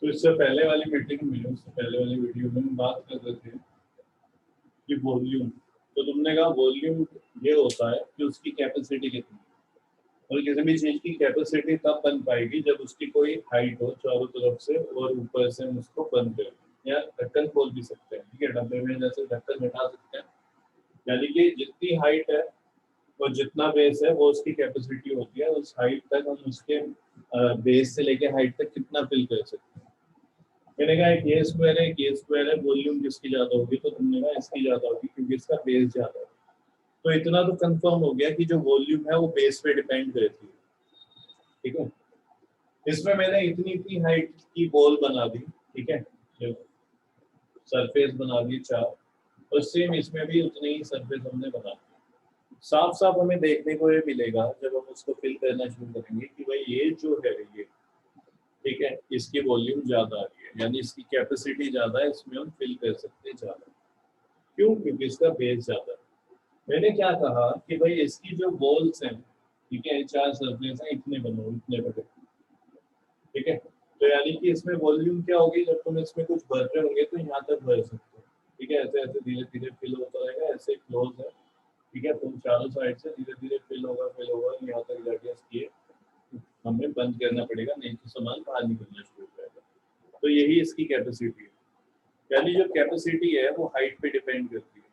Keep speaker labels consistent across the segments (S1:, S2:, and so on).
S1: तो इससे पहले वाली मीटिंग में, उससे पहले वाली वीडियो में हम बात कर रहे थे कि वॉल्यूम, तो तुमने कहा वॉल्यूम ये होता है कि उसकी कैपेसिटी कितनी, और किसी भी चीज की कैपेसिटी तब बन पाएगी जब उसकी कोई हाइट हो चारों तरफ से और ऊपर से हम उसको बंद करें, या ढक्कन खोल भी सकते हैं, ठीक है, डब्बे में जैसे ढक्कन हटा सकते हैं, यानी कि जितनी हाइट है और जितना बेस है वो उसकी कैपेसिटी होती है, उस हाइट तक हम उसके बेस से लेके हाइट तक कितना फिल कर सकते हैं। मैंने कहा एक ये स्क्वायर है, एक ये स्क्वायर है, वॉल्यूम किसकी ज्यादा होगी, तो तुमने कहा इसकी ज्यादा होगी क्योंकि इसका बेस ज्यादा है। तो इतना तो कंफर्म हो गया कि जो वॉल्यूम है वो बेस पे डिपेंड करती है, ठीक है। इसमें मैंने इतनी इतनी हाइट की बॉल बना दी, ठीक है, सरफेस बना दी 4, और सेम इसमें भी उतनी ही सरफेस हमने बना दी। साफ साफ हमें देखने को ये मिलेगा जब हम उसको फिल करना शुरू करेंगे कि भाई ये जो है ये, ठीक है, इसकी वॉल्यूम ज्यादा आ रही है, यानी इसकी कैपेसिटी ज्यादा है, इसमें हम फिल कर सकते हैं ज्यादा। क्यों? क्योंकि इसका बेस ज्यादा है। मैंने क्या कहा कि भाई इसकी जो बॉल्स हैं, ठीक है, 4 सरफेस हैं, इतने बनो, इतने बड़े, ठीक है। तो यानी कि इसमें वॉल्यूम क्या होगी, जब तुम इसमें कुछ भर रहे होंगे तो यहाँ तक भर सकते हो, ठीक है, ऐसे ऐसे धीरे धीरे फिल होता रहेगा, ऐसे क्लोज है, ठीक है, तुम चारों साइड से धीरे धीरे फिल होगा यहाँ तक जाके इसकी हमें बंद करना पड़ेगा, नहीं तो सामान बाहर निकलना शुरू हो जाएगा। तो यही इसकी कैपेसिटी है, यानी जो कैपेसिटी है वो हाइट पे डिपेंड करती है।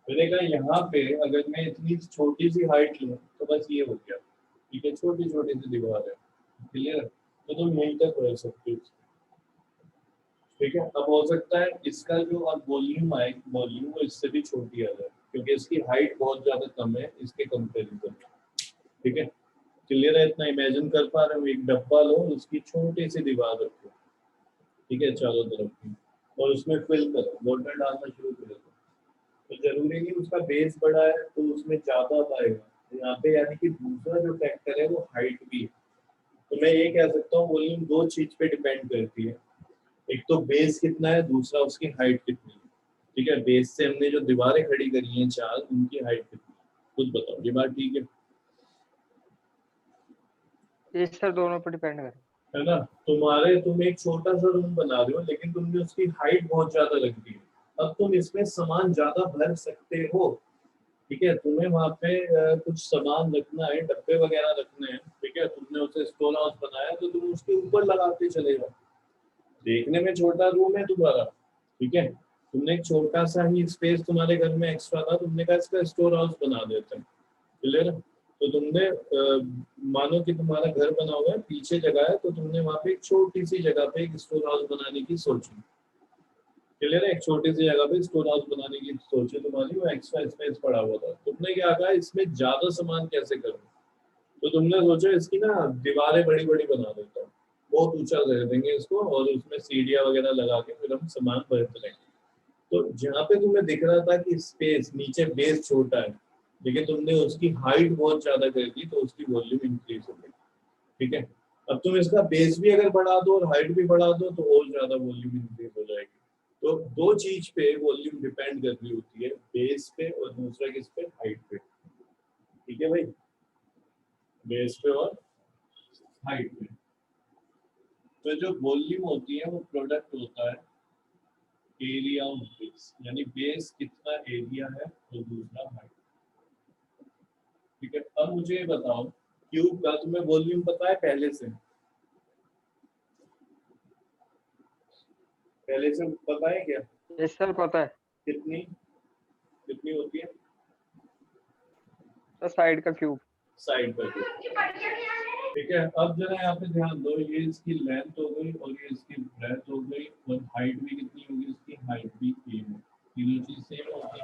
S1: मैंने कहा यहाँ पे अगर मैं इतनी छोटी सी हाइट लूँ तो बस ये हो गया, ठीक है, छोटी छोटी सी दीवार है, क्लियर, तो तुम यहीं तक रह सकते हो, ठीक है। अब हो सकता है इसका जो अब वॉल्यूम आए, वॉल्यूम वो इससे भी छोटी आ जाए क्योंकि इसकी हाइट बहुत ज्यादा कम है इसके कंपेरिजन में, ठीक है, क्लियर है, इतना इमेजिन कर पा रहे हो, एक डब्बा लो, उसकी छोटी सी दीवार रखो, ठीक है, चारों तरफ की, और उसमें फिल करो, वाटर डालना शुरू कर दो, तो जरूरी नहीं उसका बेस बड़ा है तो उसमें ज्यादा पाएगा, तो यहाँ पे यानी कि दूसरा जो फैक्टर है वो हाइट भी है। तो मैं ये कह सकता हूँ वॉल्यूम दो चीज पे डिपेंड करती है, एक तो बेस कितना है, दूसरा उसकी हाइट कितनी है, ठीक है, बेस से हमने जो दीवारें खड़ी करी हैं 4, उनकी हाइट कितनी है, खुद बताओ, ये बात ठीक है?
S2: ये सर दोनों पर डिपेंड
S1: है ना, तुम एक छोटा सा रूम बना रहे हो लेकिन तुमने उसकी हाइट बहुत ज्यादा रख दी है, अब तुम इसमें सामान ज्यादा भर सकते हो, ठीक है, तुम्हें वहाँ पे कुछ सामान रखना है, डब्बे वगैरह रखने हैं, ठीक है, तुमने उसे स्टोर हाउस बनाया तो तुम उसके ऊपर लगाते चले जाओ, देखने में छोटा रूम है तुम्हारा, ठीक है, तुमने एक छोटा सा ही स्पेस तुम्हारे घर में एक्स्ट्रा था, तुमने कहा इसका स्टोर हाउस बना देते हैं, क्लियर है? तो तुमने मानो कि तुम्हारा घर बना हुआ है, पीछे जगह है, तो तुमने वहाँ पे एक छोटी सी जगह पे एक स्टोर हाउस बनाने की सोची, क्लियर है, एक छोटी सी जगह पे स्टोर हाउस बनाने की सोची तुम्हारी, वो एक्स्ट्रा स्पेस पड़ा हुआ था, तुमने क्या कहा इसमें ज्यादा सामान कैसे करूँ, तो तुमने सोचा इसकी ना दीवारें बड़ी बड़ी बना देता हूँ, बहुत ऊंचा कर देंगे इसको और उसमें सीढ़ियाँ वगैरह लगा के फिर हम सामान भरते रहेंगे। तो जहाँ पे तुम्हें दिख रहा था कि स्पेस नीचे बेस छोटा है, लेकिन तुमने उसकी हाइट बहुत ज्यादा कर दी तो उसकी वॉल्यूम इंक्रीज हो गई, ठीक है। अब तुम इसका बेस भी अगर बढ़ा दो और हाइट भी बढ़ा दो तो और ज्यादा वॉल्यूम इंक्रीज हो जाएगी। तो दो चीज पे वॉल्यूम डिपेंड कर रही होती है, बेस पे और दूसरा किस पे, हाइट पे, ठीक है भाई, बेस पे और हाइट पे। तो जो वॉल्यूम होती है वो प्रोडक्ट होता है एरिया ऑफ बेस, यानी बेस कितना एरिया है और दूसरा हाइट, ठीक है। अब मुझे ये बताओ क्यूब का तुम्हें वॉल्यूम पता है पहले से पता है क्या?
S2: ये सर पता है।
S1: कितनी कितनी होती है?
S2: सर साइड का क्यूब।
S1: साइड पर क्यूब, ठीक है। अब जरा यहाँ पे ध्यान दो, ये इसकी लेंथ हो गई और ये इसकी ब्रेथ हो गई, और हाइट भी कितनी होगी, इसकी हाइट भी सेम है, तीनों चीज सेम होगी,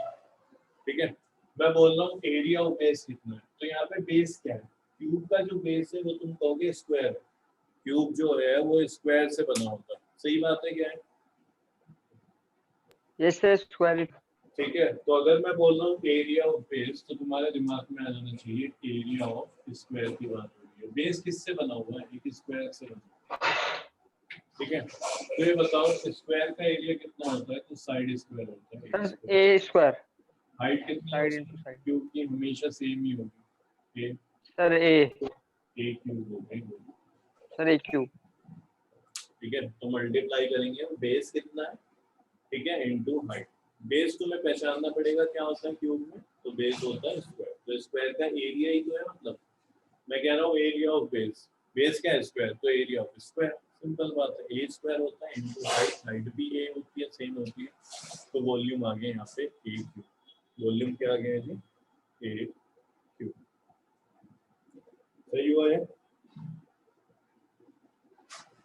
S1: ठीक है। मैं बोल रहा हूँ एरिया ऑफ बेस कितना है, तो यहाँ पे बेस क्या है, क्यूब का जो बेस है वो तुम कहोगे स्क्वायर है, क्यूब जो है वो स्क्वायर से बना होता है, सही बात है क्या है?
S2: ये सर स्क्वायर।
S1: ठीक है, तो अगर मैं बोल रहा हूँ एरिया ऑफ बेस तो तुम्हारे दिमाग में आ जाना चाहिए एरिया ऑफ स्क्वायर की बात हो रही है, बेस किससे बना हुआ है, एक स्क्वायर से बना, ठीक है। तो ये बताओ स्क्वायर का एरिया कितना होता है, तो साइड स्क्वायर होता है,
S2: सर ए स्क्वायर।
S1: हाइट कितनी
S2: साइड
S1: होती
S2: इंटू
S1: है
S2: साइड।
S1: क्यूब की, हमेशा सेम ही होगी,
S2: सर ए।
S1: ए क्यूब हो गई,
S2: सर ए क्यूब।
S1: ठीक है, तो मल्टीप्लाई करेंगे बेस कितना है, ठीक है, इनटू हाइट। बेस तुम्हें पहचानना पड़ेगा क्या होता है क्यूब में, तो बेस होता है स्क्वायर, तो स्क्वायर का एरिया ही तो है, मतलब मैं कह रहा हूँ एरिया ऑफ बेस, बेस क्या है स्क्वायर, तो एरिया ऑफ स्क्वायर, सिंपल बात है, ए स्क्वायर होता है इनटू हाइट, हाइट भी ए होती है, सेम होती है, तो वॉल्यूम आ गया यहाँ पे ए क्यूब, वॉल्यूम क्या आ गया जी, ए क्यूब, सही हुआ है,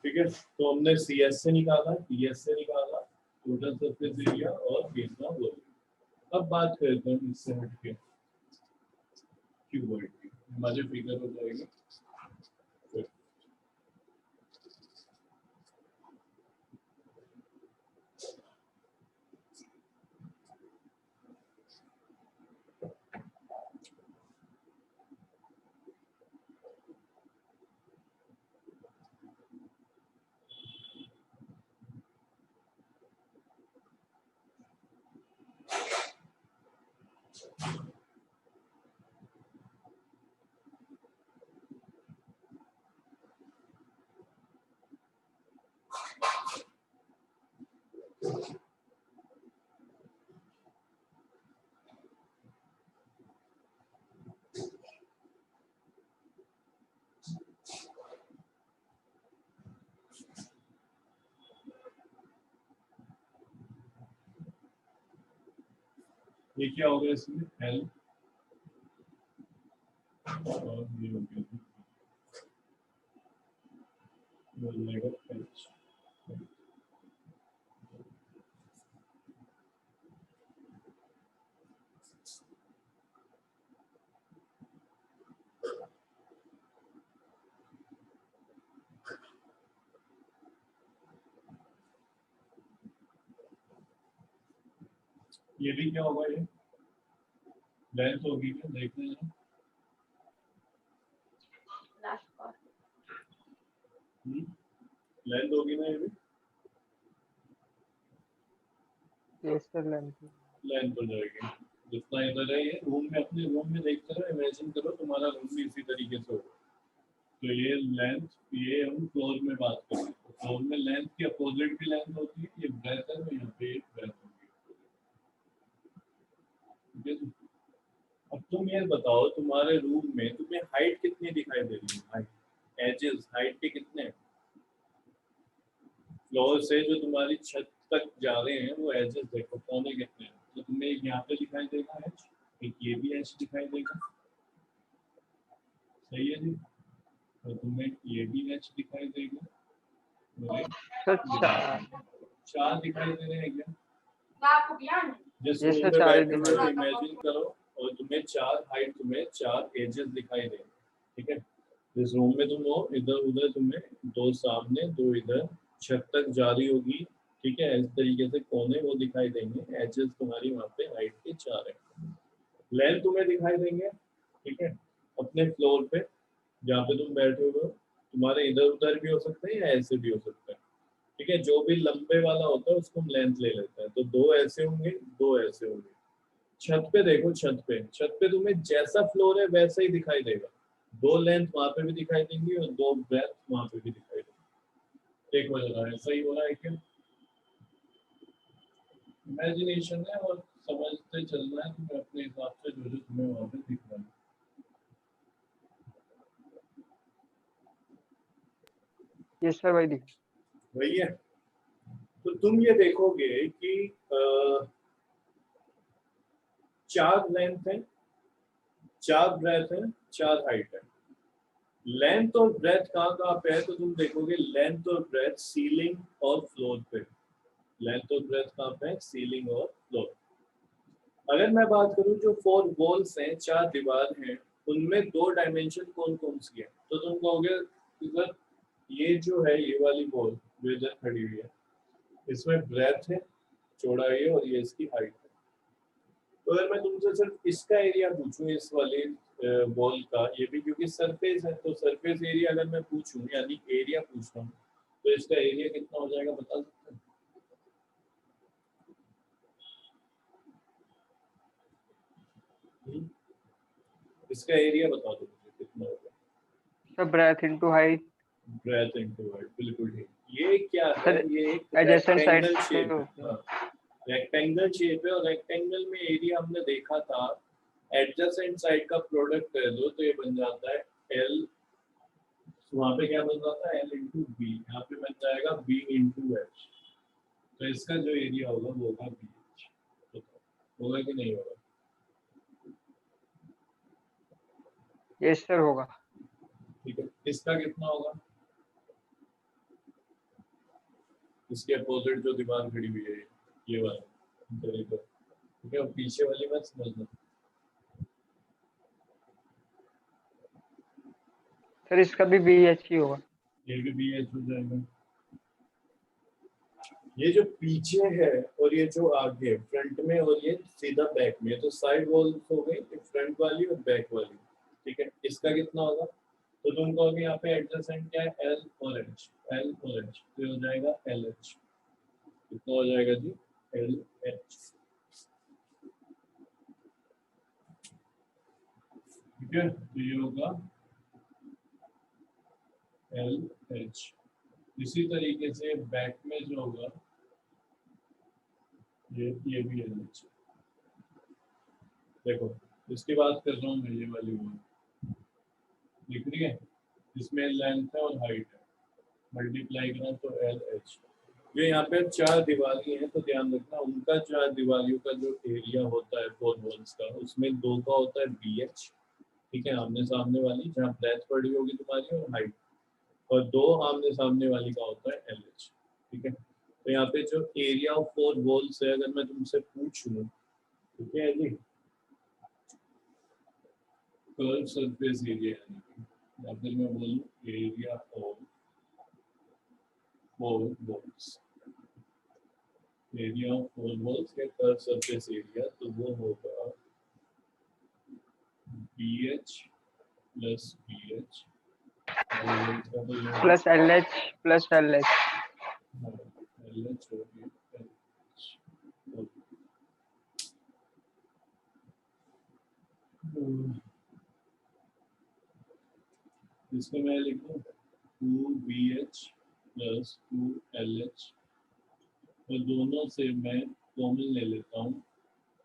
S1: ठीक है। तो हमने सी एस से निकाला, टी एस से निकाला, टोटल सरफेस एरिया और कितना वॉल्यूम। अब बात करते हैं इससे हटके क्यूबॉइड की, हमारे फिगर हो जाएगा ये क्या होगा इसमें एल और ये हो गया एच, ये भी क्या होगा, ये लेंथ होगी क्या, देखते हैं लेंथ होगी ना, ये भी
S2: यस सर लेंथ।
S1: लेंथ हो जाएगी, जितना इधर है, ये रूम में, अपने रूम में देखते रहो, इमेजिन करो तुम्हारा रूम भी इसी तरीके से होगा, तो ये लेंथ, ये हम फ्लोर में बात करें, तो फ्लोर में लेंथ की अपोजिट भी लेंथ होती है, ये ब्रेथ है, तो यहाँ पे ब्रेथ होगी, ठीक है जी। अब तुम ये बताओ तुम्हारे रूम में तुम्हें हाइट कितनी दिखाई दे रही है, हाइट, एजेस हाइट के कितने हैं? फ्लोर से जो तुम्हारी छत तक जा रहे हैं वो एजेस देखो कोने कितने हैं, तो तुम्हें एक यहाँ पे दिखाई देगा एच, एक ये भी एच दिखाई देगा, सही है जी, तो तुम्हें ये भी एच दिखाई देगा,
S2: सर चार,
S1: चार दिखाई दे रहे हैं क्या? जिस
S2: ये
S1: रूम
S2: सर
S1: में
S2: चार ही
S1: बैठे
S2: दिखाई
S1: हुए
S2: दे।
S1: इमेजिन करो, और तुम्हें चार हाइट, तुम्हें चार एजेस दिखाई देंगे, ठीक है, जिस रूम में तुम हो इधर उधर तुम्हें दो सामने दो इधर छत तक जा रही होगी, ठीक है, इस तरीके से कोने वो दिखाई देंगे, एजेस तुम्हारी वहाँ पे हाइट के चार है, लेंथ तुम्हें दिखाई देंगे, ठीक है, अपने फ्लोर पे जहाँ पे तुम बैठे हुए हो, तुम्हारे इधर उधर भी हो सकते हैं या ऐसे भी हो सकते हैं, ठीक है, जो भी लंबे वाला होता है उसको हम लेंथ ले लेते हैं, तो दो ऐसे होंगे दो ऐसे होंगे, छत पे देखो, छत पे तुम्हें जैसा फ्लोर है वैसा ही दिखाई देगा, दो लेंथ वहां पे भी दिखाई देंगी और दो ब्रेथ वहां पे भी दिखाई देंगी, एक हो जा रहा है, सही हो रहा है क्या? इमेजिनेशन है और समझते चलना है तुम्हें अपने हिसाब से, जो जो तुम्हें वहां पे दिख रहा है।
S2: यस सर भाई दिख।
S1: वही है, तो तुम ये देखोगे कि चार लेंथ है, चार ब्रेथ है, चार हाइट है, लेंथ और ब्रेथ कहाँ पे है, तो तुम देखोगे लेंथ और ब्रेथ सीलिंग और फ्लोर पे, लेंथ और ब्रेथ कहाँ पे है, सीलिंग और फ्लोर। अगर मैं बात करूं जो फोर वॉल्स हैं, चार दीवार हैं, उनमें दो डायमेंशन कौन कौन सी है, तो तुम कहोगे इधर ये जो है ये वाली वॉल जो इधर खड़ी हुई है, इसमें ब्रेथ है, चौड़ाई है और ये इसकी हाइट है, तो अगर मैं तुमसे सिर्फ इसका एरिया पूछूं इस वाले वॉल का, ये भी क्योंकि सरफेस है, तो सरफेस एरिया अगर मैं पूछूं यानी एरिया पूछ रहा हूँ, तो इसका एरिया कितना हो जाएगा बता सकते हैं? इसका एरिया बता दो मुझे कितना होगा।
S2: Sir breadth into height.
S1: Breadth into height, बिल्कुल ठीक। ये क्या क्या है,
S2: सर,
S1: ये एक
S2: adjacent sides
S1: रेक्टेंगल
S2: पे
S1: शेप
S2: होते हैं।
S1: है, रेक्टेंगल शेप है, और रेक्टेंगल में एरिया हमने देखा था एडजेसेंट साइड का प्रोडक्ट कर दो तो ये बन जाता है एल, वहाँ पे क्या बन जाता है एल इंटू बी, यहाँ पे बन जाएगा बी इंटू एच, तो इसका जो एरिया होगा वो होगा बी एच, होगा कि नहीं होगा?
S2: यस सर होगा।
S1: ठीक है, इसका कितना होगा? इसके अपोजिट जो दीवार खड़ी हुई है ये वाला, ठीक है, और पीछे वाली बात समझना।
S2: सर इसका भी BH ही होगा।
S1: ये भी बी एच हो जाएगा। ये जो पीछे है और ये जो आगे फ्रंट में और ये सीधा बैक में, तो साइड वॉल्स हो गई, फ्रंट वाली और बैक वाली, ठीक है। इसका कितना होगा? तो तुम कहोगे यहाँ पे एडजेसेंट क्या है, एल और एच, एल और एच, तो हो जाएगा एल एच, कितना हो जाएगा जी, एल एच, ठीक है, तो ये होगा एल एच। इसी तरीके से बैक में जो होगा ये भी एल एच। देखो इसकी बात कर रहा हूँ मैं, ये वाली वॉल दिख रही है, इसमें लेंथ है और हाइट है, मल्टीप्लाई करें तो एल एच। जो यहाँ पे 4 दीवारी हैं तो ध्यान रखना उनका 4 दीवारियों का जो एरिया होता है 4 वॉल्स का, उसमें 2 का होता है बी एच, ठीक है, आमने सामने वाली जहाँ ब्रेथ पड़ी होगी तुम्हारी और हाइट, और 2 आमने सामने वाली का होता है एल एच, ठीक है। तो यहाँ पे जो एरिया ऑफ 4 वॉल्स है, अगर मैं तुमसे पूछूं, ठीक है जी, कर्व सरफेस एरिया, या फिर मैं बोलूँ area of 4 walls, area of 4 walls या कर्व सरफेस एरिया, तो वो होगा BH plus BH
S2: plus LH plus LH।
S1: LH होगी इसको मैं लिखूँ 2BH प्लस 2LH, तो दोनों से मैं कॉमन ले लेता हूँ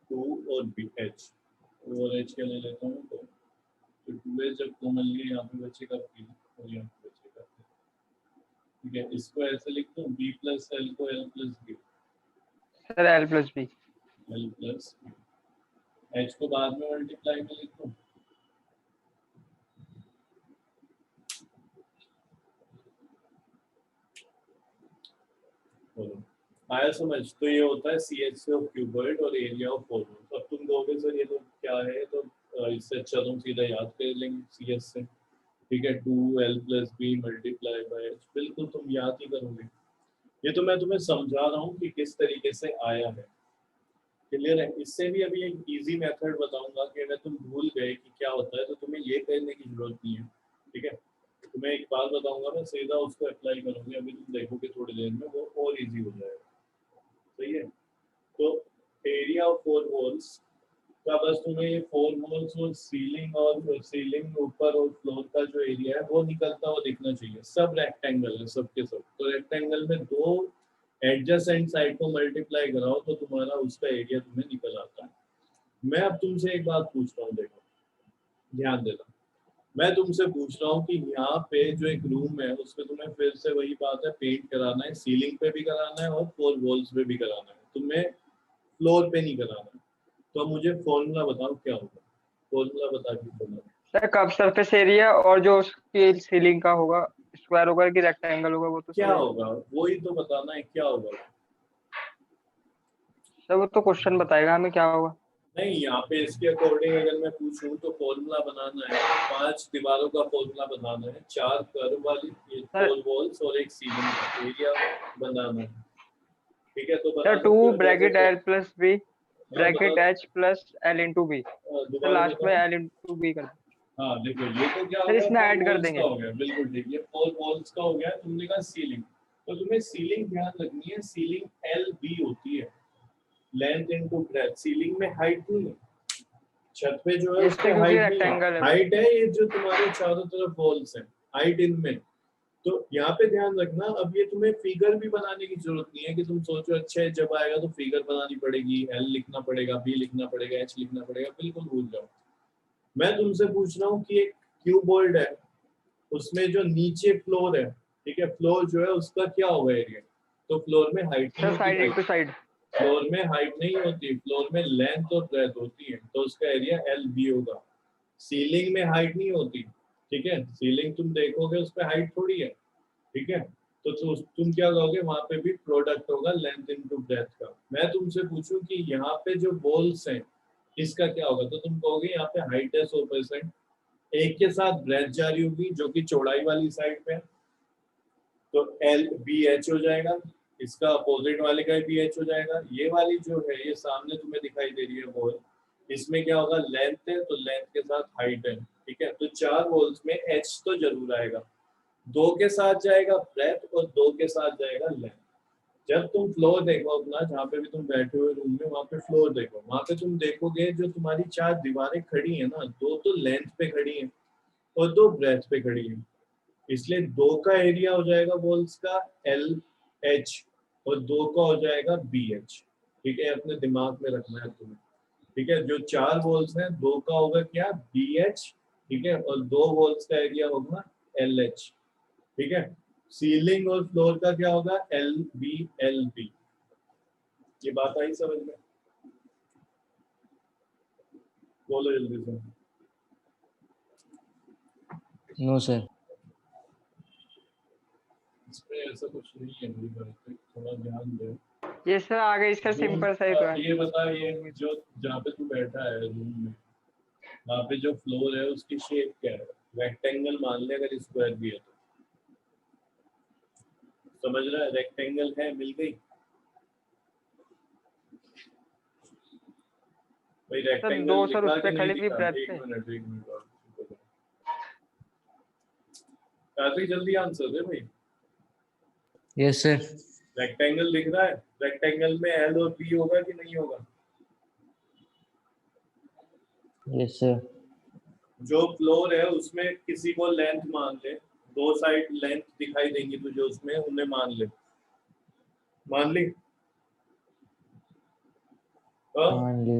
S1: 2 और BH, और H क्या ले लेता हूँ, तो 2H जब कॉमन लिए यहाँ पे बचेगा B और यहाँ पे बचेगा B, ठीक है। इसको ऐसे लिखता हूँ B प्लस L को L plus B,
S2: sir L plus B।
S1: L plus B, H को बाद में मल्टीप्लाई में लिखता हूँ, आया समझ? तो ये होता है CH ऑफ क्यूबॉइड और एरिया ऑफ 4 वॉल्स। अब तुम कहोगे सर ये तो क्या है, तो इससे अच्छा तुम सीधा याद कर लेंगे CH से, ठीक है, 2L plus B multiply by H, बिल्कुल तुम याद ही करोगे। ये तो मैं तुम्हें समझा रहा हूँ कि किस तरीके से आया है, क्लियर है। इससे भी अभी एक इजी मेथड बताऊंगा कि अगर तुम भूल गए कि क्या होता है तो तुम्हें ये करने की जरूरत नहीं है, ठीक है। तुम्हें एक बात बताऊंगा, मैं सीधा उसको अप्लाई करूंगी, अभी तुम देखोगे थोड़ी देर में वो और इजी हो जाएगा, सही है। तो एरिया ऑफ 4 वॉल्स का बस तुम्हें ये 4 वॉल्स और सीलिंग ऊपर और फ्लोर का जो एरिया है वो निकलता हुआ दिखना चाहिए, सब रेक्टेंगल है सबके सब, तो रेक्टेंगल में 2 एडजेसेंट साइड को मल्टीप्लाई कराओ तो तुम्हारा उसका एरिया तुम्हें निकल आता है। मैं अब तुमसे एक बात पूछ रहा हूँ, देखो ध्यान देना, मैं तुमसे पूछ रहा हूँ कि यहाँ पे जो एक रूम है उसमें तुम्हें फिर से वही बात है, पेंट कराना है, सीलिंग पे भी कराना है और 4 वॉल्स पे भी कराना है, तुम्हें फ्लोर पे नहीं कराना है, तो अब मुझे फॉर्मूला बताओ क्या होगा, फॉर्मूला बता के बताओ।
S2: सर कर्व सरफेस एरिया और जो उसकी सीलिंग का होगा, स्क्वायर होगा कि रेक्टेंगल होगा, वो तो
S1: क्या
S2: सर
S1: होगा वही तो बताना है, क्या होगा?
S2: सर वो तो क्वेश्चन बताएगा हमें क्या होगा।
S1: नहीं, यहाँ पे इसके अकॉर्डिंग अगर मैं पूछूं तो फॉर्मूला बनाना है, 5 दीवारों का फॉर्मूला बनाना है, 4 कर्व वाली, ये
S2: सर
S1: 4 वॉल्स और एक सीलिंग का एरिया बनाना है, ठीक है। तो
S2: सर
S1: बना दो
S2: 2
S1: फिर
S2: ब्रैकेट
S1: देखो,
S2: L प्लस B
S1: हाँ
S2: ब्रैकेट
S1: बता,
S2: H plus L into B। Sir
S1: दोबारा
S2: लास्ट में
S1: बताओ।
S2: L इंटू B कर दो।
S1: हाँ देखो ये तो क्या हो
S2: सर
S1: गया,
S2: इसमें
S1: 4
S2: ऐड कर
S1: वॉल्स का
S2: देंगे।
S1: हो गया, बिल्कुल ठीक है, 4 वॉल्स का हो गया। तुमने कहा सीलिंग, तो तुम्हें सीलिंग ध्यान रखनी है, सीलिंग LB होती है, लेंथ इनटू ब्रेथ, सीलिंग में हाइट नहीं है, छत पे जो है
S2: ये
S1: उस पे
S2: सर क्योंकि
S1: हाइट नहीं है,
S2: रेक्टेंगल है वो।
S1: हाइट है ये जो तुम्हारे चारों तरफ वॉल्स हैं, हाइट इनमें, तो यहाँ पे ध्यान रखना, अब ये तुम्हें फिगर भी बनाने की जरूरत नहीं है कि तुम सोचो अच्छा जब आएगा तो फिगर बनानी पड़ेगी, एल लिखना पड़ेगा, बी लिखना पड़ेगा, एच लिखना पड़ेगा, बिल्कुल भूल जाओ। मैं तुमसे पूछ रहा हूँ कि एक क्यूबॉइड है, उसमें जो नीचे फ्लोर है, ठीक है, फ्लोर जो है उसका क्या होगा एरिया? तो फ्लोर में हाइट नहीं
S2: सर
S1: होती
S2: साइड
S1: भाई,
S2: टू साइड।
S1: फ्लोर में हाइट नहीं होती, फ्लोर में लेंथ और ब्रेथ होती है, तो उसका एरिया एल बी होगा। सीलिंग में हाइट नहीं होती, ठीक है, सीलिंग तुम देखोगे उस पर हाइट थोड़ी है, ठीक है, तो तुम क्या कहोगे, वहां पे भी प्रोडक्ट होगा लेंथ इनटू ब्रेथ का। मैं तुमसे पूछूं कि यहाँ पे जो वॉल्स हैं इसका क्या होगा, तो तुम कहोगे यहाँ पे हाइट है 100%, एक के साथ ब्रेथ जारी होगी जो कि चौड़ाई वाली साइड पे है, तो एल बी एच हो जाएगा, इसका अपोजिट वाले का बी एच हो जाएगा। ये वाली जो है ये सामने तुम्हें दिखाई दे रही है वॉल, इसमें क्या होगा, लेंथ है तो लेंथ के साथ हाइट है, ठीक है, तो चार वॉल्स में एच तो जरूर आएगा, दो के साथ जाएगा ब्रेथ और दो के साथ जाएगा लेंथ। जब तुम फ्लोर देखो अपना, जहाँ पे भी तुम बैठे हुए रूम में, वहां पे फ्लोर देखो, वहां पे तुम देखोगे जो तुम्हारी चार दीवारें खड़ी है ना, दो तो लेंथ पे खड़ी है और दो ब्रेथ पे खड़ी है, इसलिए दो का एरिया हो जाएगा वॉल्स का एल एच और दो का हो जाएगा बी एच, ठीक है, अपने दिमाग में रखना है तुम्हें, ठीक है, जो चार वॉल्स हैं दो का होगा क्या, बी एच, ठीक है, और दो वॉल्स का एरिया होगा एल एच, ठीक है। सीलिंग और फ्लोर का क्या होगा, एल बी। ये बात आई समझ में? बोलो जल्दी से।
S3: No sir.
S1: इसमें ऐसा कुछ नहीं है, मेरी बात पे थोड़ा ध्यान दो।
S2: ये सर आ गई, इसका सिंपल सा ही तो है।
S1: ये बता, ये जो जहाँ पे तू बैठा है रूम में, वहाँ पे जो फ्लोर है उसकी शेप क्या है? रेक्टेंगल मान ले, अगर स्क्वायर भी है तो समझ रहा है, रेक्टेंगल है, मिल गई भाई,
S2: सर दो
S1: रेक्टेंगल
S2: सर
S1: लिखा
S2: उस
S1: कि
S2: पे
S1: नहीं
S2: खड़ी थी
S1: लिखा?
S2: ब्रेथ
S1: एक
S2: पे।
S1: मिनट एक मिनट और कार्तिक जल्दी आंसर दे भाई।
S3: Yes sir.
S1: रेक्टेंगल लिख रहा है, रेक्टेंगल में एल और बी होगा कि नहीं होगा?
S3: Yes sir.
S1: जो फ्लोर है उसमें किसी को लेंथ मान ले, दो साइड लेंथ दिखाई देंगी तुझे उसमें, उन्हें मान ले, मान ली,
S3: मान ली।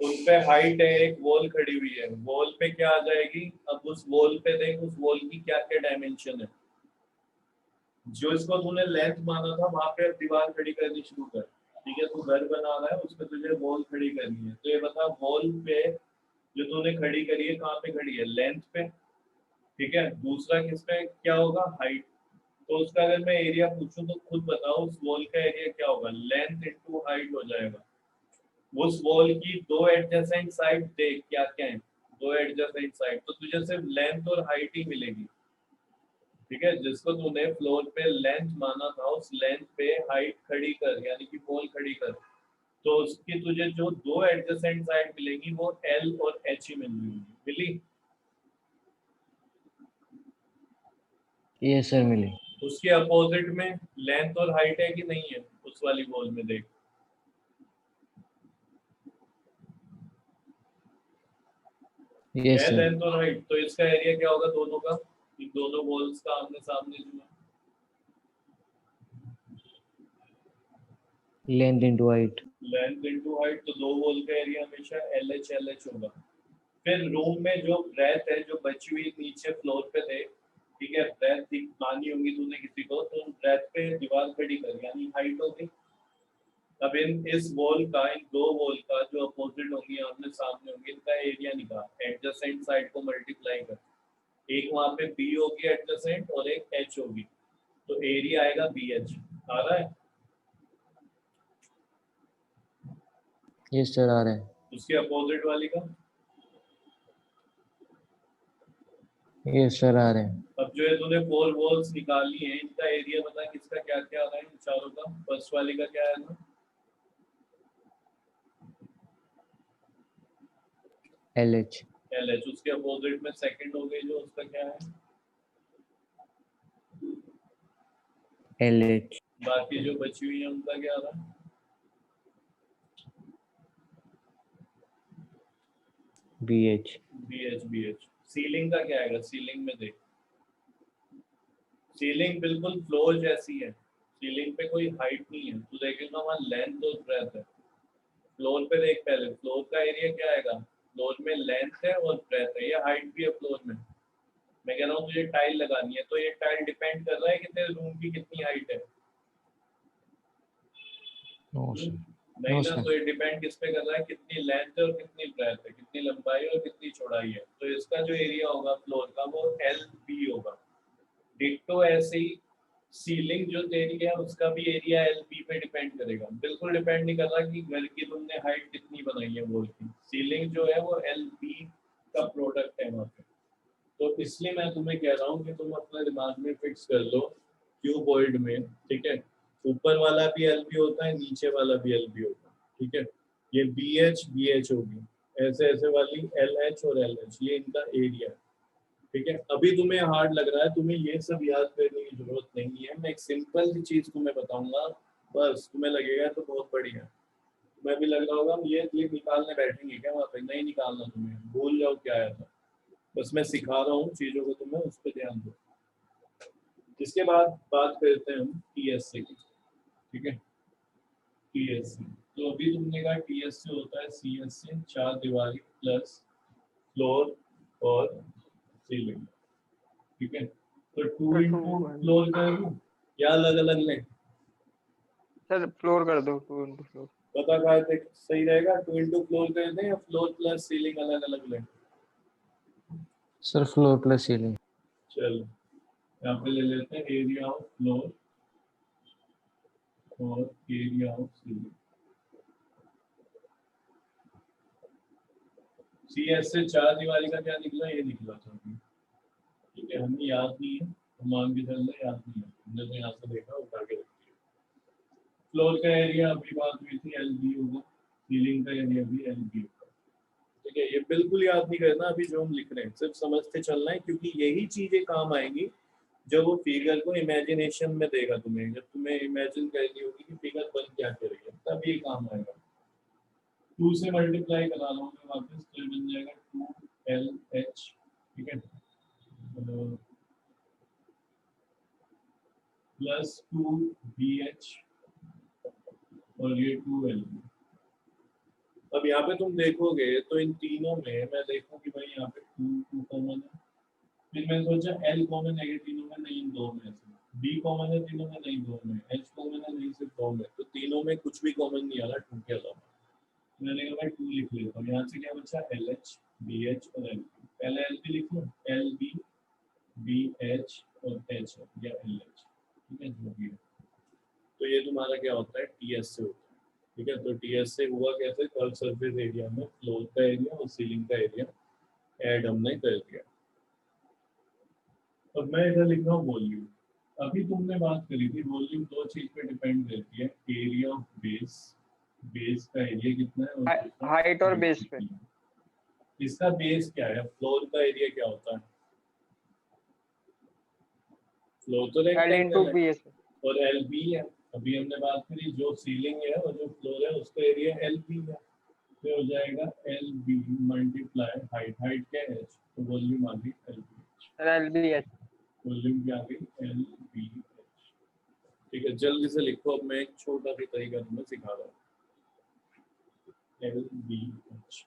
S1: उन पे हाइट है, एक वॉल खड़ी हुई है, वॉल पे क्या आ जाएगी, अब उस वॉल पे देख, उस वॉल की क्या क्या डायमेंशन है, जो इसको तूने लेंथ माना था वहां पे अब दीवार खड़ी करनी शुरू कर, ठीक है, तू घर बना रहा है उसमें तुझे वॉल खड़ी करनी है, तो ये बता वॉल पे जो तूने खड़ी करी है कहाँ पे खड़ी है, लेंथ पे, ठीक है, दूसरा किस पे क्या होगा, हाइट, तो उसका अगर मैं एरिया पूछूं तो खुद बताओ उस वॉल का एरिया क्या होगा, लेंथ इनटू हाइट हो जाएगा। उस वॉल की दो एडजेसेंट साइड देख क्या क्या है, दो एडजेसेंट साइड, तो तुझे सिर्फ लेंथ और हाइट ही मिलेगी, ठीक है, जिसको तूने फ्लोर पे लेंथ माना था उस लेंथ पे हाइट खड़ी कर, यानी कि वॉल खड़ी कर, तो उसकी तुझे जो दो एडजेसेंट साइड मिलेंगी वो एल और एच ही मिलेंगी, मिली?
S3: यस सर मिली।
S1: उसके अपोजिट में लेंथ और हाइट है कि नहीं है, उस वाली वॉल में देख,
S3: यस
S1: है
S3: सर।
S1: लेंथ और हाइट, तो इसका एरिया क्या होगा दोनों का, इन दोनों वॉल्स का आमने सामने जो है,
S3: length into height.
S1: Length into height, तो दो वॉल का एरिया हमेशा एल एच होगा। फिर रूम में जो ब्रेथ है जो बची हुई नीचे फ्लोर पे थे, ठीक है, ब्रेथ मानी होगी तूने किसी को, तो ब्रेथ पे दीवार खड़ी कर, यानी हाइट हो गई। अब इन इस वॉल का, इन दो वॉल का जो अपोजिट होंगी आमने सामने होंगी, इनका एरिया निकाल, एडजेसेंट साइड को मल्टीप्लाई कर, एक वहां पे बी होगी एडजेसेंट और एक एच होगी, तो एरिया आएगा बी एच, आ रहा है?
S3: यस सर आ रहा है।
S1: उसके अपोजिट वाली का,
S3: यस सर आ रहा है।
S1: अब जो है तूने फोर वॉल्स निकाली हैं, इनका एरिया बता किसका क्या क्या आ रहा है इन चारों का, फर्स्ट वाली का क्या है ना,
S3: एल एच।
S1: एल एच, उसके अपोजिट में सेकंड हो गई जो, उसका क्या है,
S3: एल एच।
S1: बाकी जो बची हुई है उनका क्या आ रहा है,
S3: B H.
S1: B H B H. Ceiling का क्या आएगा, सीलिंग में देख, सीलिंग बिल्कुल फ्लोर जैसी है, सीलिंग पे कोई हाइट नहीं है, तो देखेगा वहाँ लेंथ और ब्रेथ है। फ्लोर पे देख पहले, फ्लोर का एरिया क्या आएगा, फ्लोर में लेंथ है और ब्रेथ है, ये हाइट भी है फ्लोर में। मैं कह रहा हूँ तुझे टाइल लगानी है, तो ये टाइल डिपेंड कर रहा है कि तेरे रूम की कितनी हाइट है।
S3: नो सर,
S1: नहीं
S3: नो
S1: ना,
S3: सर।
S1: तो ये डिपेंड किस पे कर रहा है, कितनी लेंथ है और कितनी ब्रेथ है, कितनी लंबाई और कितनी चौड़ाई है। तो इसका जो एरिया होगा फ्लोर का वो LB होगा। डिट्टो ऐसे ही सीलिंग जो तेरी है उसका भी एरिया LB पे डिपेंड करेगा। बिल्कुल डिपेंड नहीं कर रहा कि घर की तुमने हाइट कितनी बनाई है वॉल की, सीलिंग जो है वो LB का प्रोडक्ट है वहाँ पे। तो इसलिए मैं तुम्हें कह रहा हूँ कि तुम अपने दिमाग में फिक्स कर लो क्यूबॉइड में, ठीक है, ऊपर वाला भी LB होता है, नीचे वाला भी LB होता है, ठीक है। ये BH होगी, ऐसे ऐसे वाली LH और LH, ये इनका एरिया है, ठीक है। अभी तुम्हें हार्ड लग रहा है, तुम्हें ये सब याद करने की जरूरत नहीं है, मैं एक सिंपल सी चीज तुम्हें बताऊंगा, बस तुम्हें लगेगा तो बहुत बढ़िया। तुम्हें भी लग रहा होगा हम ये क्लिप निकालने बैठेंगे क्या वहाँ पे, नहीं निकालना, तुम्हें भूल जाओ क्या आया था। बस मैं सिखा रहा हूँ चीजों को, तुम्हें उस पर ध्यान दो। इसके बाद बात करते हैं हम TSC की, ठीक है। TSC, तो अभी तुमने कहा TSC होता है CSC, चार दीवारी प्लस फ्लोर और सीलिंग, ठीक है। तो 2
S2: सर
S1: इंटू फ्लोर कर दूं या अलग अलग लें,
S2: सर फ्लोर कर दो, 2 into फ्लोर।
S1: बता कहा थे सही रहेगा, 2 इंटू फ्लोर कर दें या फ्लोर प्लस सीलिंग अलग अलग लें।
S3: Sir floor plus ceiling.
S1: चलो यहाँ पे ले लेते हैं एरिया ऑफ फ्लोर और एरिया ऑफ सीलिंग। CS से चार दीवारी का क्या निकला, ये निकला था अभी, ठीक है। हमें याद नहीं है, हम मान के चल रहे याद नहीं है, हमने तो यहाँ से देखा उठा के रख दिया। फ्लोर का एरिया अभी बात हुई थी LB होगा, सीलिंग का एरिया भी LB होगा, ठीक है। ये बिल्कुल याद नहीं करना अभी जो हम लिख रहे हैं, सिर्फ समझते चलना है, क्योंकि यही चीजें काम आएंगी जब वो फिगर को इमेजिनेशन में देगा तुम्हें, जब तुम्हें इमेजिन करनी होगी कि फिगर बन क्या कर रही है, तब ये काम आएगा। 2 से मल्टीप्लाई करा रहा हूँ मैं वापस, तो ये बन जाएगा 2LH, ठीक है, प्लस 2BH और ये 2LB। अब यहाँ पे तुम देखोगे तो इन तीनों में मैं देखूँ कि भाई यहाँ पे 2 कॉमन है, फिर मैं सोचा L कॉमन है तीनों में, नहीं दो में से, B कॉमन है तीनों में, नहीं दो में, H कॉमन है नहीं सिर्फ दो में, तो तीनों में कुछ भी कॉमन नहीं आ रहा 2 के अलावा। मैंने कहा मैं 2 लिख लेता हूँ, यहाँ से क्या बचा LH BH और LB, पहले LB लिख लो, LB BH और H या LH, ठीक है, जो भी है। तो ये तुम्हारा क्या होता है, TS से होता है, ठीक है। तो TS से हुआ कैसे, कर्व सरफेस एरिया में फ्लोर का एरिया और सीलिंग का एरिया ऐड हमने कर दिया। अब मैं इधर लिख रहा हूँ वॉल्यूम। अभी तुमने बात करी थी वॉल्यूम दो चीज पे डिपेंड करती है, एरिया ऑफ बेस, बेस का एरिया कितना है और दूसरा
S2: हाइट और
S1: height
S2: बेस पे।
S1: कितनी है। इसका बेस क्या है, फ्लोर का एरिया क्या होता है, फ्लोर तो
S2: L
S1: रेक्टेंगल
S2: into
S1: है
S2: BS।
S1: और LB है। अभी हमने बात करी जो सीलिंग है और जो फ्लोर है उसका एरिया LB है, तो हो जाएगा LB मल्टीप्लाई हाइट, हाइट क्या है तो वॉल्यूम आ गई LB,
S2: सर LBH।
S1: वॉल्यूम क्या आ गई LB, ठीक है। जल्दी से लिखो, अब मैं एक छोटा सा तरीका तुम्हें सिखा रहा हूँ। LBH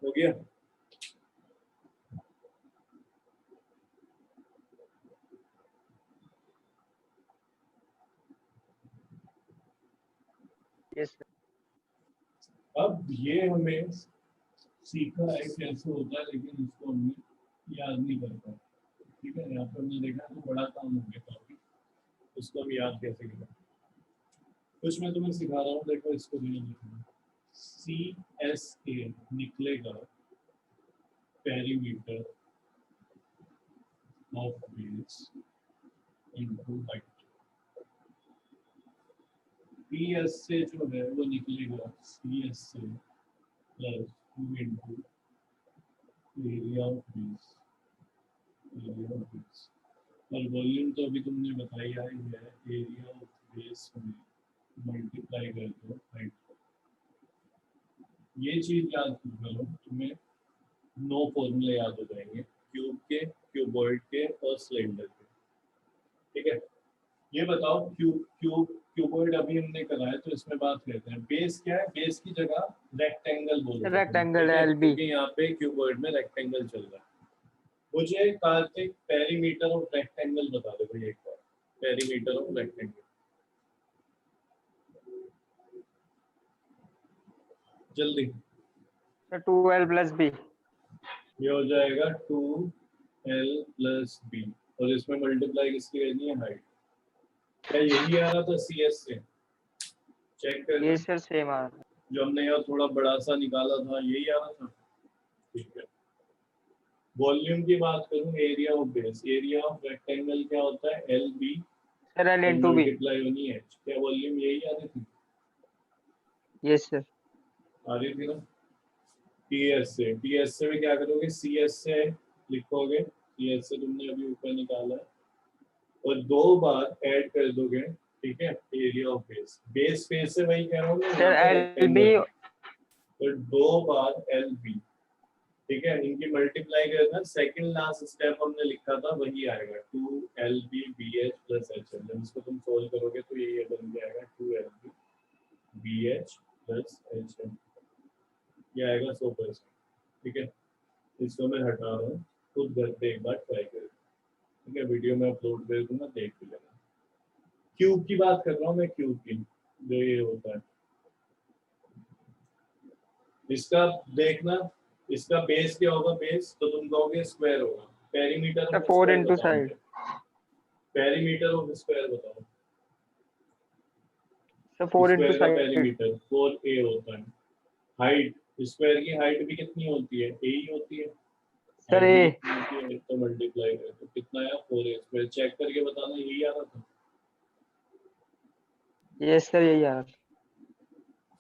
S1: हो गया।
S2: Yes sir.
S1: अब ये हमें सीखा है कैसे होता है, लेकिन इसको हमने याद नहीं कर पाए, ठीक है। यहाँ पर हमने देखा तो बड़ा काम हो गया काफी, इसको हम याद कैसे करें, कुछ मैं तुम्हें सिखा रहा हूँ, देखो इसको भी लिखना। CSA निकलेगा perimeter of base into height, PS से जो है वो निकलेगा CS से plus 2 into area of base, area of base और वॉल्यूम तो अभी तुमने बताया ही है, एरिया ऑफ बेस में मल्टीप्लाई कर दो हाइट। ये चीज याद करो, तुम्हें 9 फॉर्मूले याद हो जाएंगे, क्यूब के, क्यूबॉइड के और सिलेंडर के। ठीक है, ये बताओ क्यूबॉइड अभी हमने करा है तो इसमें बात करते हैं। बेस क्या है? बेस की जगह रेक्टेंगल बोलो,
S2: रेक्टेंगल LB।
S1: क्योंकि यहाँ पे क्यूबॉइड में रेक्टेंगल चल रहा है। मुझे कार्तिक पेरीमीटर ऑफ रेक्टेंगल बता दो भाई एक बार। पेरीमीटर ऑफ रेक्टेंगल जल्दी।
S2: 2L + B।
S1: ये हो जाएगा 2L + B और इसमें मल्टीप्लाई किसकी करनी है? हाइट। क्या यही आ रहा था CS से? चेक कर
S2: ये सर सेम आ रहा है।
S1: जो हमने यहाँ थोड़ा बड़ा सा निकाला था यही आ रहा था। ठीक है, वॉल्यूम की बात करूं, area of base, area of rectangle क्या होता है? LB
S2: sir L × B।
S1: Multiply होनी है। क्या वॉल्यूम यही आ रही थी?
S2: Yes sir.
S1: आ रही थी ना? TS से भी क्या करोगे? CS से लिखोगे। CS से तुमने अभी ऊपर निकाला है और 2 बार ऐड कर दोगे। ठीक है, area of base, base face से वही कह रहा हूँ
S2: सर LB।
S1: तो 2 बार LB। ठीक है, इनकी मल्टीप्लाई करना। सेकंड लास्ट स्टेप हमने लिखा था वही आएगा 2LB BH + HL। जब इसको तुम सोल्व करोगे तो ये बन जाएगा 2LB BH + HL। ये आएगा 100%। ठीक है, इसको मैं हटा रहा हूँ, खुद घर पे एक बार ट्राई करें। ठीक है, वीडियो में अपलोड कर दूंगा, देख भी लेना। क्यूब की बात कर रहा हूँ मैं, क्यूब की जो ये होता है इसका देखना। इसका बेस क्या होगा? बेस तो तुम कहोगे स्क्वायर होगा। पेरीमीटर
S2: सर
S1: ऑफ
S2: 4
S1: स्क्वायर
S2: ×
S1: बताओ
S2: साइड।
S1: मुझे। पेरीमीटर ऑफ स्क्वायर बताओ।
S2: सर 4 ×
S1: स्क्वायर का
S2: साइड।
S1: पेरीमीटर 4A होता है। हाइट, स्क्वायर की हाइट भी कितनी होती है? A ही होती है।
S2: सर
S1: हाइट भी
S2: A।
S1: कितनी होती है? तो मल्टीप्लाई करें तो कितना आया? 4A square. चेक करके बताना, यही आ रहा था।
S2: यस सर यही आ रहा है।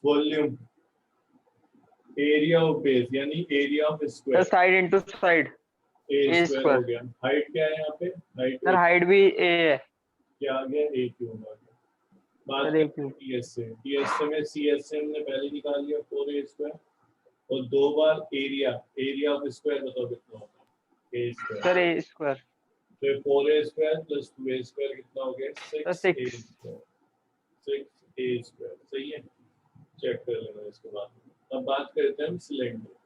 S1: वॉल्यूम, एरिया ऑफ बेस यानी area of
S2: sir
S1: square,
S2: side × side
S1: A
S2: A
S1: square हो
S2: स्क्वायर।
S1: गया। हाइट क्या है यहाँ पे? हाइट
S2: सर हाइट भी A है।
S1: क्या आ गया? A क्यूब आ गया। बात
S2: सर A
S1: करते हैं
S2: क्यूब।
S1: TS से। TS से में CS से हमने पहले निकाल लिया 4A स्क्वायर और 2 बार एरिया, एरिया ऑफ स्क्वायर बताओ कितना होता है? A square.
S2: Sir A square.
S1: तो 4A स्क्वायर + 2A स्क्वायर कितना हो गया?
S2: Sir
S1: 6A
S2: 6।
S1: Square. 6A square सही है। चेक कर लेना इसके बाद। अब बात करते हैं हम सिलेंडर।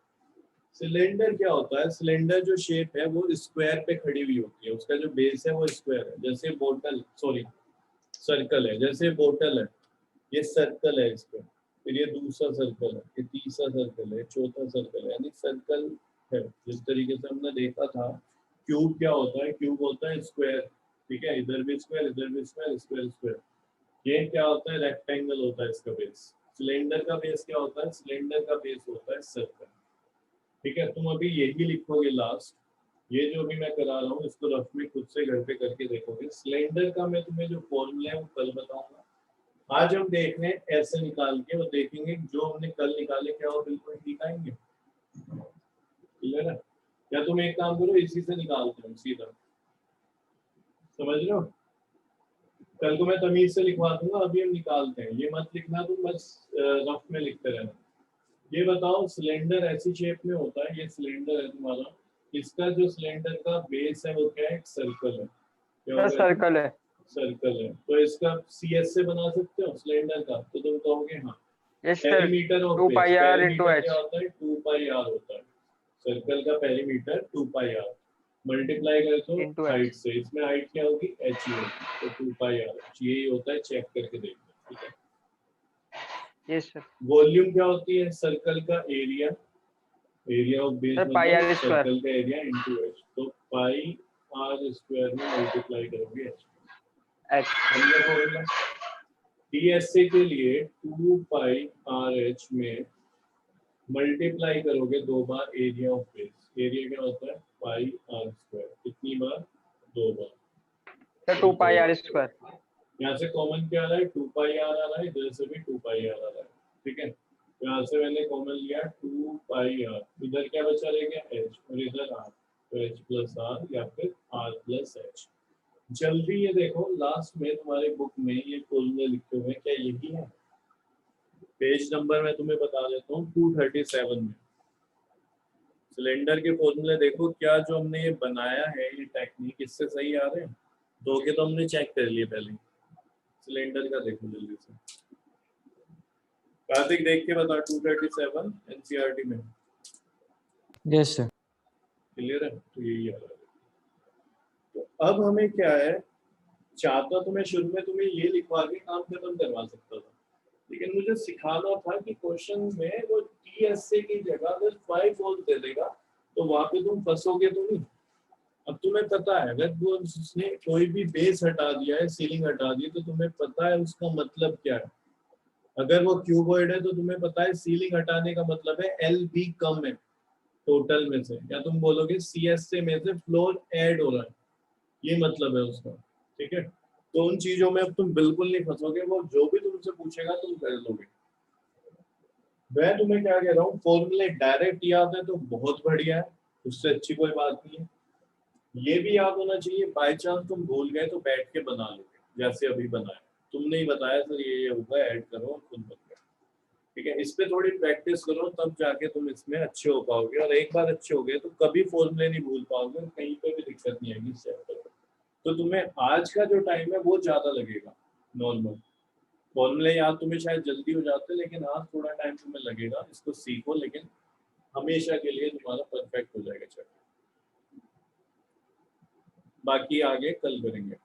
S1: सिलेंडर क्या होता है? सिलेंडर जो शेप है वो स्क्वायर पे खड़ी हुई होती है। उसका जो बेस है वो स्क्वायर है। जैसे बोतल, सॉरी सर्कल है। जैसे बोतल है, ये सर्कल है इस पे, फिर ये दूसरा सर्कल है, ये तीसरा सर्कल है, चौथा सर्कल है, यानी सर्कल है। जिस तरीके से हमने देखा था क्यूब क्या होता है? क्यूब होता है स्क्वायर। ठीक है, इधर भी स्क्वायर, इधर भी स्क्वायर, स्क्वायर स्क्वायर। ये क्या होता है? रेक्टेंगल होता है इसका बेस। सिलेंडर का बेस क्या होता है? सिलेंडर का बेस होता है सर्कल। ठीक है, तुम अभी यही लिखोगे लास्ट। ये जो भी मैं करा रहा हूँ इसको रफ में खुद से घर पे करके देखोगे। सिलेंडर का मैं तुम्हें जो फॉर्मूला है वो कल बताऊंगा। आज हम देख रहे हैं ऐसे निकाल के और देखेंगे जो हमने कल निकाले क्या वो बिल्कुल ठीक आएंगे। क्लियर है? या तुम एक काम करो, इसी से निकालते हो सीधा। समझ रहे हो? कल को मैं तमीज से लिखवा दूंगा, अभी हम निकालते हैं। ये मत लिखना, तुम बस रफ में लिखते रहना। ये बताओ, सिलेंडर ऐसी शेप में होता है, ये सिलेंडर है तुम्हारा, इसका जो सिलेंडर का बेस है वो क्या है? एक सर्कल है। क्या
S2: सर
S1: होगा?
S2: सर्कल है।
S1: सर्कल है। तो इसका CS से बना सकते हो सिलेंडर का? तो तुम कहोगे हाँ।
S2: Yes sir.
S1: Perimeter of
S2: 2
S1: base,
S2: πr ×
S1: perimeter क्या
S2: H।
S1: होता है? 2πr होता है। सर्कल का पेरीमीटर 2πr। मल्टीप्लाई करे तो
S2: × H।
S1: हाइट से, इसमें हाइट क्या होगी? H ही होगी। तो 2πr यही होता है। चेक करके देखना। ठीक है,
S2: यस सर।
S1: वॉल्यूम क्या होती है? सर्कल का area, area of base
S2: sir
S1: मतलब
S2: πr²
S1: सर्कल का एरिया इनटू H। तो πr² में मल्टीप्लाई करोगे H।
S2: H।
S1: हमने फॉर्मूला DSA के लिए 2πRH में मल्टीप्लाई करोगे 2 बार एरिया ऑफ बेस। एरिया क्या होता है? πr²। कितनी बार? 2 बार।
S2: Sir 2 πr²।
S1: यहाँ से कॉमन क्या आ रहा है? 2πr आ रहा है, इधर से भी 2πr आ रहा है। ठीक है, तो यहाँ से मैंने कॉमन लिया 2πr, इधर क्या बचा रह गया? H और इधर R। तो H + R या फिर R + H। जल्दी ये देखो, लास्ट में तुम्हारे बुक में ये फॉर्मूले लिखे हुए हैं, क्या यही है? पेज नंबर मैं तुम्हें बता देता हूँ 237 में। सिलेंडर के फॉर्मूले देखो, क्या जो हमने ये बनाया है ये टेक्निक इससे सही आ रहे हैं? दो के तो हमने चेक कर लिए पहले। सिलेंडर का देखो जल्दी से। कार्तिक देख के बता 237 एनसीईआरटी में
S3: यस सर।
S1: क्लियर है? तो यही आ रहा है। तो अब हमें क्या है, चाहता तो मैं शुरू में तुम्हें ये लिखवा के काम खत्म करवा सकता था, लेकिन मुझे सिखाना था कि क्वेश्चन में वो टीएसए की जगह अगर 5 वोल्ट दे देगा तो वहां पे तुम फंसोगे तो नहीं। अब तुम्हें पता है अगर वो उसने कोई भी बेस हटा दिया है, सीलिंग हटा दी, तो तुम्हें पता है उसका मतलब क्या है। अगर वो क्यूबॉइड है तो तुम्हें पता है सीलिंग हटाने का मतलब है एल बी कम है टोटल में से, या तुम बोलोगे सी एस से में से फ्लोर ऐड हो रहा है, ये मतलब है उसका। ठीक है, तो उन चीजों में अब तुम बिल्कुल नहीं फंसोगे, वो जो भी तुमसे पूछेगा तुम कर लोगे। मैं तुम्हें क्या कह रहा हूँ, फॉर्मूले डायरेक्ट याद है तो बहुत बढ़िया है, उससे अच्छी कोई बात नहीं है। ये भी याद होना चाहिए, बाय चांस तुम भूल गए तो बैठ के बना लोगे, जैसे अभी बनाया। तुमने ही बताया सर ये होगा, ऐड करो और खुद बन गया। ठीक है, इस पे थोड़ी प्रैक्टिस करो, तब जाके तुम इसमें अच्छे हो पाओगे, और एक बार अच्छे हो गए तो कभी फॉर्मूले नहीं भूल पाओगे, कहीं पे भी दिक्कत नहीं आएगी इस चैप्टर में। तो तुम्हें आज का जो टाइम है वो ज्यादा लगेगा नॉर्मल। फॉर्मूले याद तुम्हें शायद जल्दी हो जाते हैं, लेकिन आज थोड़ा टाइम तुम्हें लगेगा, इसको सीखो, लेकिन हमेशा के लिए तुम्हारा परफेक्ट हो जाएगा चैप्टर। बाकी आगे कल करेंगे।